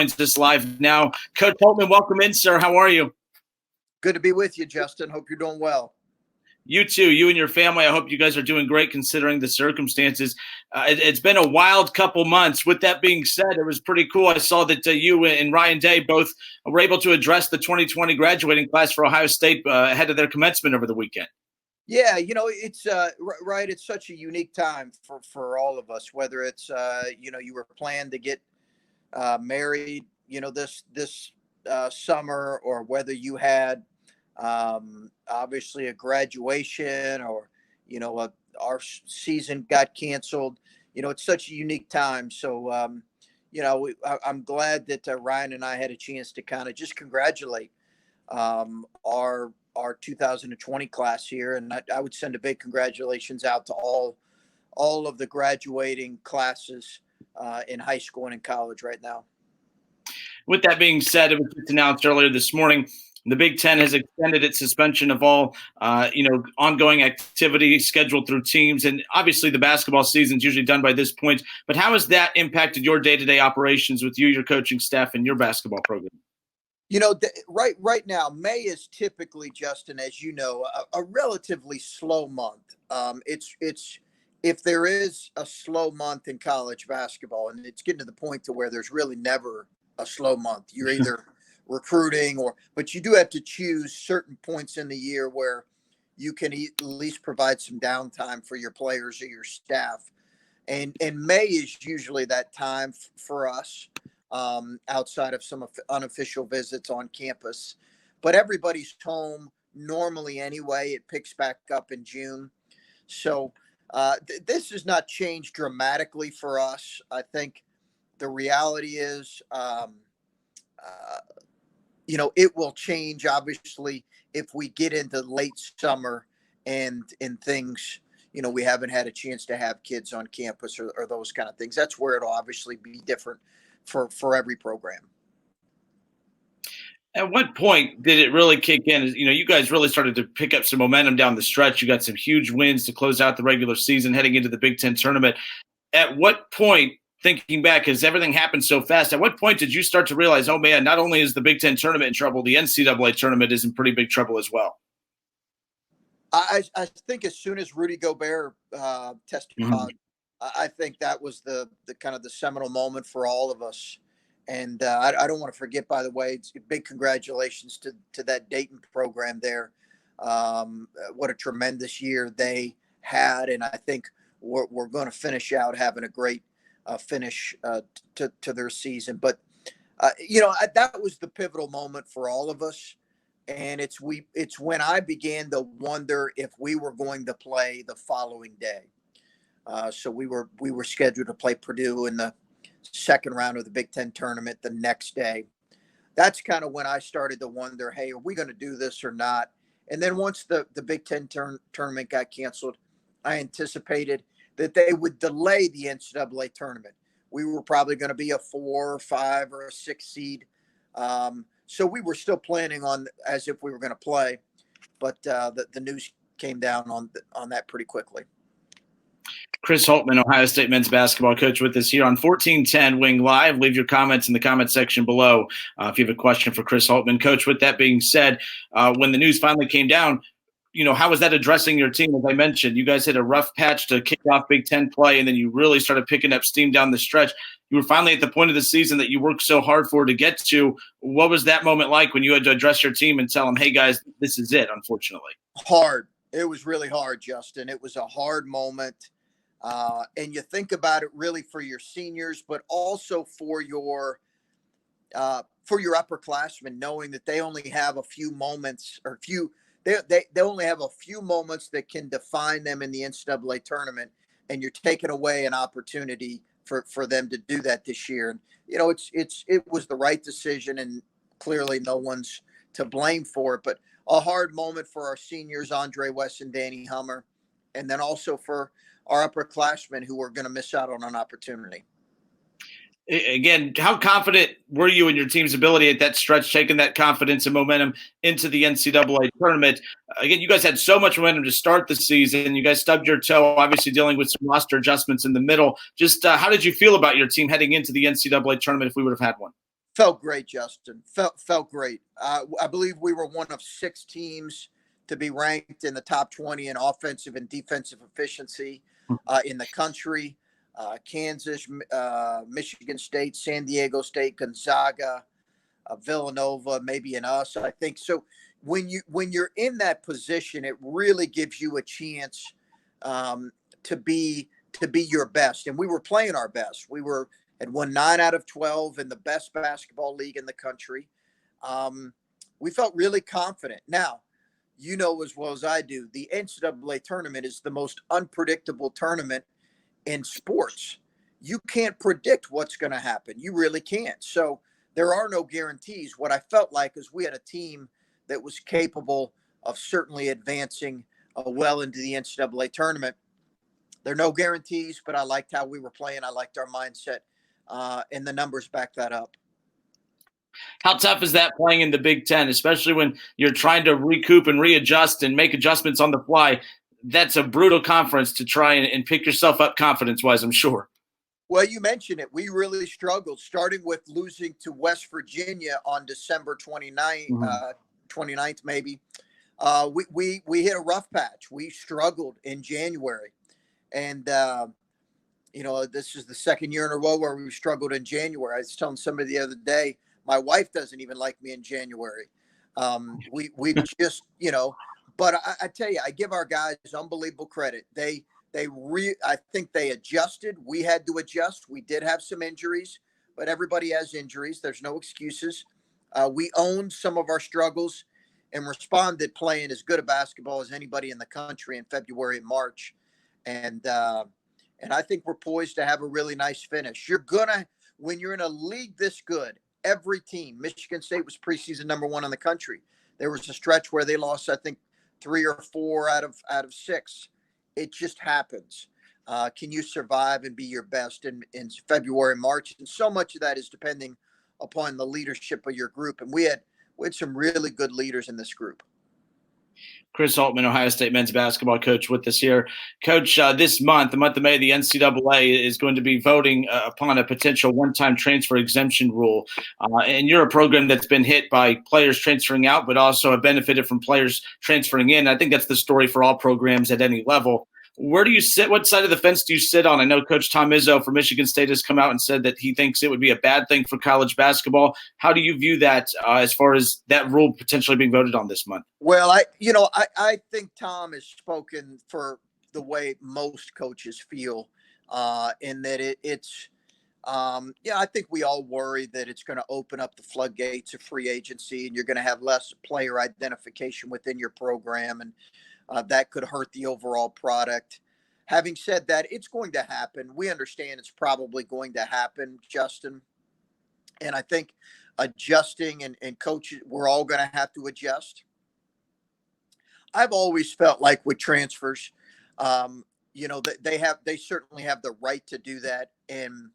us live now. Coach Holtmann, welcome in, sir. How are you? Good to be with you, Justin. Hope you're doing well. You too. You and your family. I hope you guys are doing great considering the circumstances. It's been a wild couple months. With that being said, it was pretty cool. I saw that you and Ryan Day both were able to address the 2020 graduating class for Ohio State ahead of their commencement over the weekend. Yeah, it's right. It's such a unique time for all of us, whether it's, you were planned to get married, this summer, or whether you had obviously a graduation, or our season got canceled. It's such a unique time. So I'm glad that Ryan and I had a chance to kind of just congratulate our 2020 class here, and I would send a big congratulations out to all of the graduating classes in high school and in college right now. With that being said, it was just announced earlier this morning, the Big Ten has extended its suspension of all, ongoing activity scheduled through teams. And obviously the basketball season is usually done by this point. But how has that impacted your day-to-day operations with you, your coaching staff, and your basketball program? Right now, May is typically, Justin, as you know, a relatively slow month. It's if there is a slow month in college basketball, and it's getting to the point to where there's really never a slow month. You're either recruiting but you do have to choose certain points in the year where you can at least provide some downtime for your players or your staff. And May is usually that time for us, outside of some unofficial visits on campus. But everybody's home normally anyway. It picks back up in June. So this has not changed dramatically for us. I think the reality is, it will change, obviously, if we get into late summer and things, we haven't had a chance to have kids on campus or those kind of things. That's where it'll obviously be different for every program. At what point did it really kick in? You guys really started to pick up some momentum down the stretch. You got some huge wins to close out the regular season heading into the Big Ten tournament. At what point, thinking back, as everything happened so fast, at what point did you start to realize, oh man, not only is the Big Ten tournament in trouble, the NCAA tournament is in pretty big trouble as well? I think as soon as Rudy Gobert tested positive, I think that was the kind of the seminal moment for all of us. And I don't want to forget, by the way, big congratulations to that Dayton program there. What a tremendous year they had. And I think we're going to finish out having a great finish to their season. But, that was the pivotal moment for all of us. And it's when I began to wonder if we were going to play the following day. So we were scheduled to play Purdue in the second round of the Big Ten tournament the next day. That's kind of when I started to wonder, hey, are we going to do this or not? And then once the Big Ten tournament got canceled, I anticipated that they would delay the NCAA tournament. We were probably going to be a 4 or 5 or a 6 seed. So we were still planning on as if we were going to play, but the news came down on that pretty quickly. Chris Holtmann, Ohio State men's basketball coach, with us here on 1410 Wing Live. Leave your comments in the comment section below if you have a question for Chris Holtmann. Coach, with that being said, when the news finally came down, how was that addressing your team? As I mentioned, you guys hit a rough patch to kick off Big Ten play, and then you really started picking up steam down the stretch. You were finally at the point of the season that you worked so hard for to get to. What was that moment like when you had to address your team and tell them, hey, guys, this is it, unfortunately? Hard. It was really hard, Justin. It was a hard moment. And you think about it really for your seniors, but also for your upperclassmen, knowing that they only have a few moments they only have a few moments that can define them in the NCAA tournament, and you're taking away an opportunity for them to do that this year. And it was the right decision, and clearly no one's to blame for it. But a hard moment for our seniors, Andre West and Danny Hummer, and then also for our upperclassmen who are going to miss out on an opportunity. Again, how confident were you in your team's ability at that stretch, taking that confidence and momentum into the NCAA tournament? Again, you guys had so much momentum to start the season. You guys stubbed your toe, obviously dealing with some roster adjustments in the middle. Just how did you feel about your team heading into the NCAA tournament if we would have had one? Felt great, Justin. Felt great. I believe we were one of 6 teams to be ranked in the top 20 in offensive and defensive efficiency in the country. Kansas, Michigan State, San Diego State, Gonzaga, Villanova, maybe in us. I think so. When you're in that position, it really gives you a chance to be your best. And we were playing our best. We had won 9 out of 12 in the best basketball league in the country. We felt really confident. Now, you know as well as I do, the NCAA tournament is the most unpredictable tournament in sports. You can't predict what's going to happen. You really can't. So there are no guarantees. What I felt like is we had a team that was capable of certainly advancing well into the NCAA tournament. There are no guarantees, but I liked how we were playing. I liked our mindset, and the numbers back that up. How tough is that playing in the Big Ten, especially when you're trying to recoup and readjust and make adjustments on the fly? That's a brutal conference to try and pick yourself up confidence-wise, I'm sure. Well, you mentioned it. We really struggled, starting with losing to West Virginia on December 29th maybe. We hit a rough patch. We struggled in January. And, this is the second year in a row where we struggled in January. I was telling somebody the other day, my wife doesn't even like me in January. We just, but I tell you, I give our guys unbelievable credit. I think they adjusted. We had to adjust. We did have some injuries, but everybody has injuries. There's no excuses. We owned some of our struggles and responded playing as good a basketball as anybody in the country in February and March. And I think we're poised to have a really nice finish. When you're in a league this good, every team, Michigan State was preseason number 1 in the country. There was a stretch where they lost, I think, 3 or 4 out of 6. It just happens. Can you survive and be your best in February, March? And so much of that is depending upon the leadership of your group. And we had some really good leaders in this group. Chris Holtmann, Ohio State men's basketball coach, with us here. Coach, this month, the month of May, the NCAA is going to be voting upon a potential one-time transfer exemption rule. And you're a program that's been hit by players transferring out, but also have benefited from players transferring in. I think that's the story for all programs at any level. Where do you sit? What side of the fence do you sit on? I know Coach Tom Izzo from Michigan State has come out and said that he thinks it would be a bad thing for college basketball. How do you view that as far as that rule potentially being voted on this month? Well, I think Tom has spoken for the way most coaches feel, in that I think we all worry that it's going to open up the floodgates of free agency and you're going to have less player identification within your program, and that could hurt the overall product. Having said that, it's going to happen. We understand it's probably going to happen, Justin. And I think adjusting and coaches, we're all going to have to adjust. I've always felt like with transfers, they certainly have the right to do that. And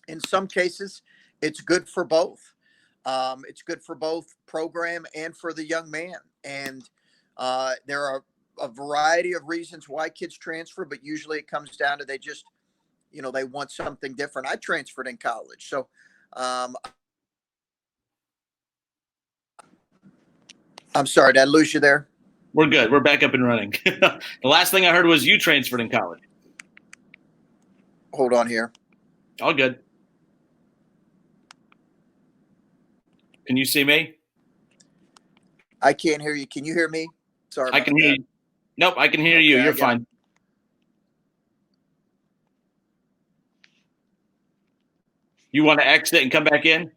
in some cases, it's good for both. It's good for both program and for the young man. And there are a variety of reasons why kids transfer, but usually it comes down to they just, they want something different. I transferred in college. So I'm sorry, did I lose you there? We're good. We're back up and running. The last thing I heard was you transferred in college. Hold on here. All good. Can you see me? I can't hear you. Can you hear me? Sorry. I can hear you. Nope, I can hear you. You're fine. You want to exit and come back in?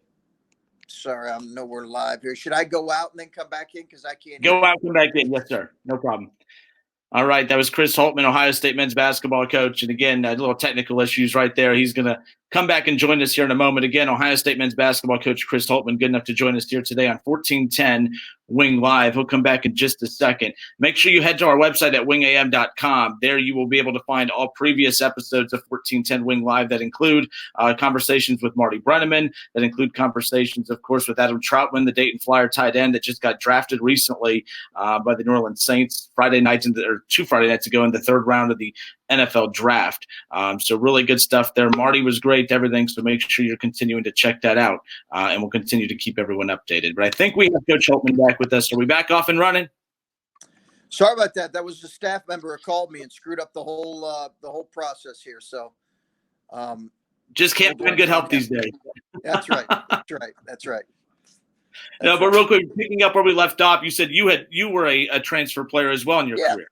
Sorry, I'm nowhere live here. Should I go out and then come back in? Because I can't go out, come back in. Yes, sir. No problem. All right, that was Chris Holtmann, Ohio State men's basketball coach. And again, little technical issues right there. He's going to come back and join us here in a moment. Again, Ohio State men's basketball coach Chris Holtmann, good enough to join us here today on 1410 Wing Live. He'll come back in just a second. Make sure you head to our website at wingam.com. There you will be able to find all previous episodes of 1410 Wing Live that include conversations with Marty Brenneman, that include conversations, of course, with Adam Troutman, the Dayton Flyer tight end that just got drafted recently by the New Orleans Saints 2 Friday nights ago in the third round of the NFL draft. So really good stuff there. Marty was great, everything. So make sure you're continuing to check that out, and we'll continue to keep everyone updated. But I think we have Coach Holtmann back with us. Are we back off and running? Sorry about that. That was a staff member who called me and screwed up the whole process here. So just can't find good help these days. That's right. That's right. No, but real quick, picking up where we left off, you said you were a transfer player as well in your career.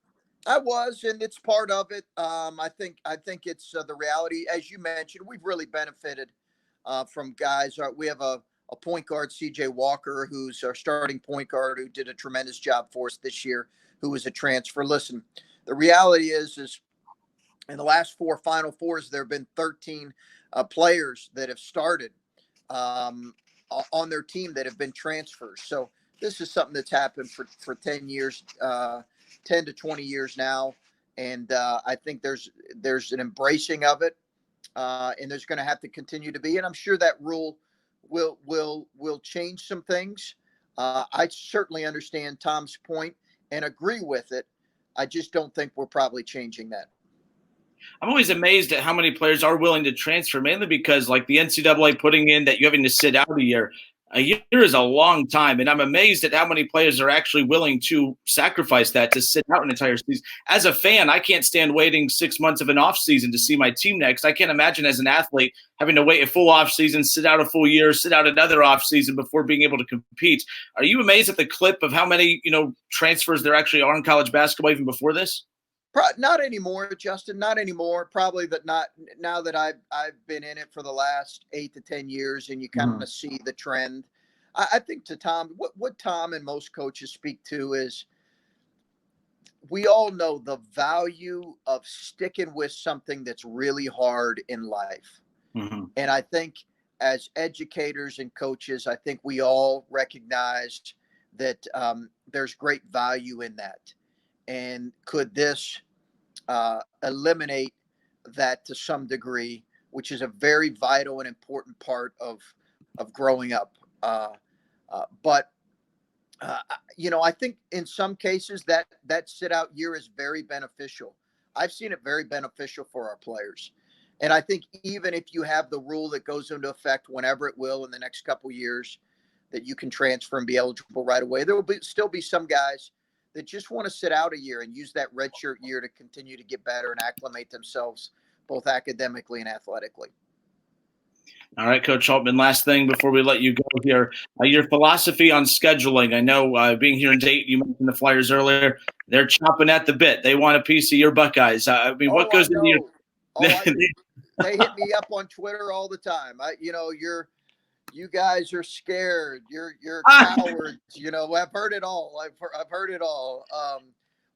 I was, and it's part of it. I think it's the reality. As you mentioned, we've really benefited from guys. We have a point guard, CJ Walker, who's our starting point guard, who did a tremendous job for us this year, who was a transfer. Listen, the reality is in the last 4 Final Fours, there have been 13 players that have started on their team that have been transfers. So this is something that's happened for 10 years, 10 to 20 years now. And I think there's an embracing of it, and there's going to have to continue to be. And I'm sure that rule will change some things. I certainly understand Tom's point and agree with it. I just don't think we're probably changing that. I'm always amazed at how many players are willing to transfer, mainly because like the NCAA putting in that you're having to sit out a year. A year is a long time, and I'm amazed at how many players are actually willing to sacrifice that to sit out an entire season. As a fan, I can't stand waiting 6 months of an off season to see my team next. I can't imagine as an athlete having to wait a full off season, sit out a full year, sit out another off season before being able to compete. Are you amazed at the clip of how many transfers there actually are in college basketball even before this? Not anymore, Justin. Not anymore. Probably that not now that I've been in it for the last 8 to 10 years, and you kind of see the trend. I think to Tom, what Tom and most coaches speak to is we all know the value of sticking with something that's really hard in life. Mm-hmm. And I think as educators and coaches, I think we all recognize that there's great value in that. And could this eliminate that to some degree, which is a very vital and important part of growing up. But I think in some cases that sit out year is very beneficial. I've seen it very beneficial for our players. And I think even if you have the rule that goes into effect whenever it will in the next couple of years, that you can transfer and be eligible right away, there will still be some guys that just want to sit out a year and use that redshirt year to continue to get better and acclimate themselves both academically and athletically. All right, Coach Holtmann, last thing before we let you go here, your philosophy on scheduling. I know being here in Dayton, you mentioned the Flyers earlier. They're chomping at the bit. They want a piece of your Buckeyes. What goes into your they hit me up on Twitter all the time. You guys are scared. You're cowards. I've heard it all. I've heard it all.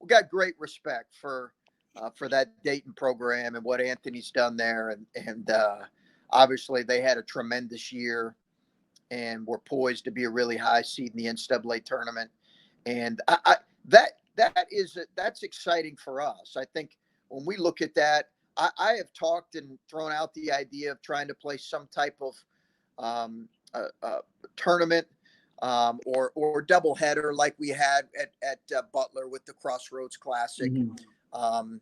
We got great respect for that Dayton program and what Anthony's done there, and obviously they had a tremendous year, and we're poised to be a really high seed in the NCAA tournament, and that's exciting for us. I think when we look at that, I have talked and thrown out the idea of trying to play some type of tournament or doubleheader like we had at Butler with the Crossroads Classic. Mm-hmm.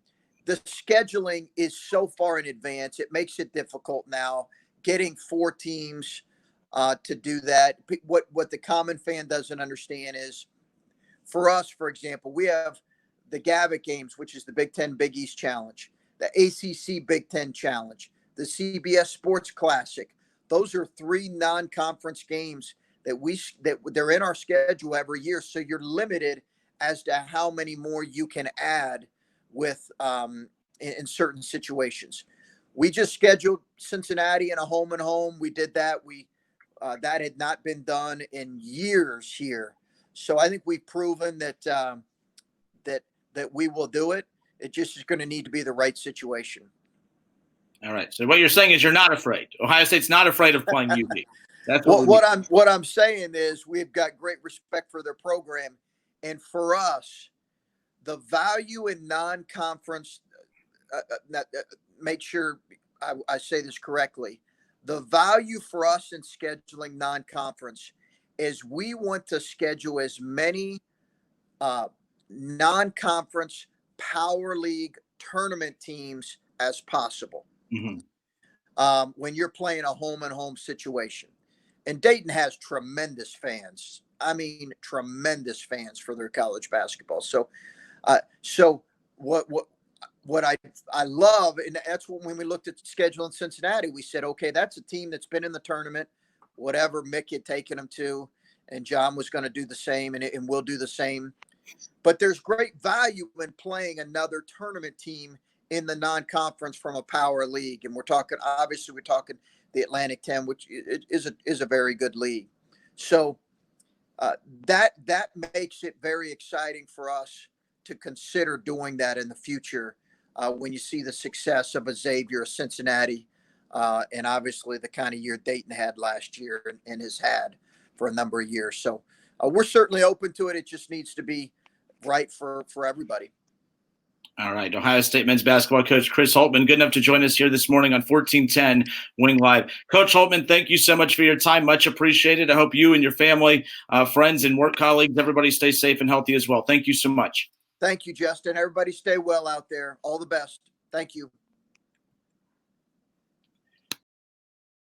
The scheduling is so far in advance; it makes it difficult now. Getting 4 teams to do that. What the common fan doesn't understand is, for us, for example, we have the Gavitt Games, which is the Big Ten Big East Challenge, the ACC Big Ten Challenge, the CBS Sports Classic. Those are 3 non-conference games that they're in our schedule every year. So you're limited as to how many more you can add with in certain situations. We just scheduled Cincinnati in a home and home. We did that. That had not been done in years here. So I think we've proven that that we will do it. It just is going to need to be the right situation. All right. So what you're saying is you're not afraid. Ohio State's not afraid of playing UB. That's what I'm saying is we've got great respect for their program, and for us, the value in non-conference. Make sure I say this correctly. The value for us in scheduling non-conference is we want to schedule as many non-conference power league tournament teams as possible. Mm-hmm. When you're playing a home and home situation. And Dayton has tremendous fans. I mean, tremendous fans for their college basketball. So, what I love, and that's when we looked at the schedule in Cincinnati, we said, okay, that's a team that's been in the tournament, whatever Mick had taken them to, and John was going to do the same, and we'll do the same. But there's great value in playing another tournament team in the non-conference from a power league. And we're talking the Atlantic 10, which is a very good league. So that makes it very exciting for us to consider doing that in the future when you see the success of a Xavier, a Cincinnati, and obviously the kind of year Dayton had last year and has had for a number of years. So we're certainly open to it. It just needs to be right for everybody. All right. Ohio State men's basketball coach Chris Holtmann, good enough to join us here this morning on 1410 Wing Live. Coach Holtmann, thank you so much for your time. Much appreciated. I hope you and your family, friends, and work colleagues, everybody stay safe and healthy as well. Thank you so much. Thank you, Justin. Everybody stay well out there. All the best. Thank you.